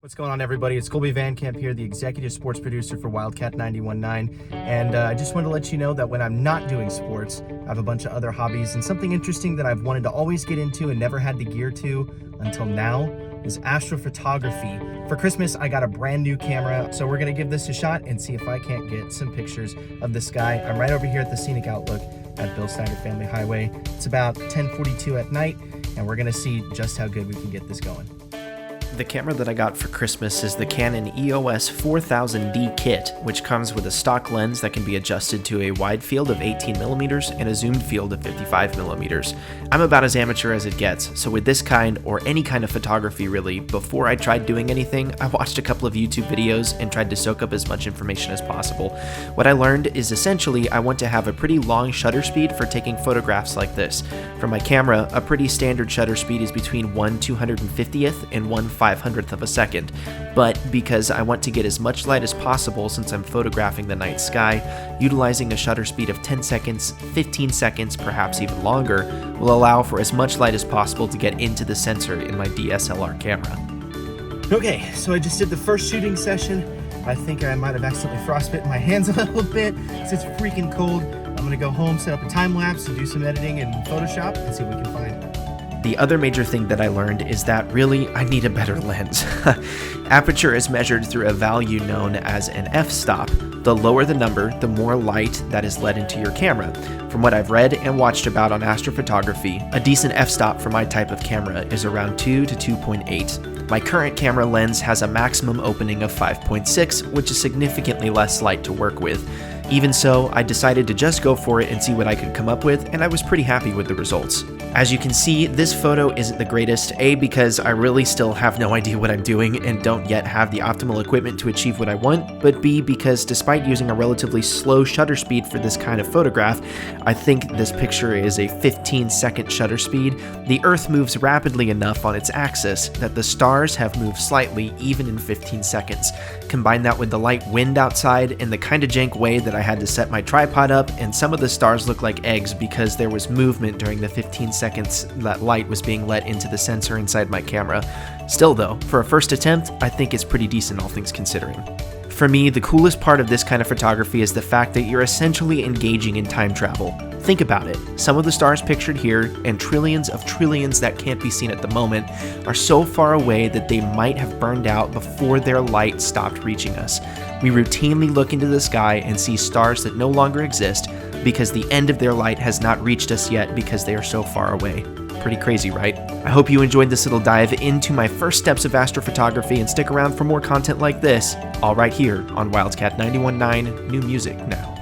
What's going on, everybody? It's Kolby here, the executive sports producer for Wildcat 91.9, and I just wanted to let you know that when I'm not doing sports, I have a bunch of other hobbies, and something interesting that I've wanted to always get into and never had the gear to until now is astrophotography. For Christmas, I got a brand new camera, so we're gonna give this a shot and see if I can't get some pictures of the sky. I'm right over here at the Scenic Outlook at Bill Snyder Family Highway. It's about 10:42 at night, and we're gonna see just how good we can get this going. The camera that I got for Christmas is the Canon EOS 4000D kit, which comes with a stock lens that can be adjusted to a wide field of 18mm and a zoomed field of 55mm. I'm about as amateur as it gets, so with this kind, or any kind of photography really, before I tried doing anything, I watched a couple of YouTube videos and tried to soak up as much information as possible. What I learned is essentially I want to have a pretty long shutter speed for taking photographs like this. For my camera, a pretty standard shutter speed is between 1/250th and 1/500th of a second, but because I want to get as much light as possible since I'm photographing the night sky, utilizing a shutter speed of 10 seconds, 15 seconds, perhaps even longer, will allow for as much light as possible to get into the sensor in my DSLR camera. Okay, so I just did the first shooting session. I think I might have accidentally frostbitten my hands a little bit. It's freaking cold. I'm gonna go home, set up a time lapse, and do some editing in Photoshop and see what we can find. The other major thing that I learned is that really I need a better lens. Aperture is measured through a value known as an f-stop. The lower the number, the more light that is let into your camera. From what I've read and watched about on astrophotography, a decent f-stop for my type of camera is around 2 to 2.8. My current camera lens has a maximum opening of 5.6, which is significantly less light to work with. Even so, I decided to just go for it and see what I could come up with, and I was pretty happy with the results. As you can see, this photo isn't the greatest, A, because I really still have no idea what I'm doing and don't yet have the optimal equipment to achieve what I want, but B, because despite using a relatively slow shutter speed for this kind of photograph, I think this picture is a 15-second shutter speed. The Earth moves rapidly enough on its axis that the stars have moved slightly even in 15 seconds. Combine that with the light wind outside and the kind of jank way that I had to set my tripod up, and some of the stars look like eggs because there was movement during the 15 seconds that light was being let into the sensor inside my camera. Still though, for a first attempt, I think it's pretty decent all things considering. For me, the coolest part of this kind of photography is the fact that you're essentially engaging in time travel. Think about it. Some of the stars pictured here, and trillions of trillions that can't be seen at the moment, are so far away that they might have burned out before their light stopped reaching us. We routinely look into the sky and see stars that no longer exist because the end of their light has not reached us yet because they are so far away. Pretty crazy, right? I hope you enjoyed this little dive into my first steps of astrophotography, and stick around for more content like this, all right here on Wildcat 91.9 New Music Now.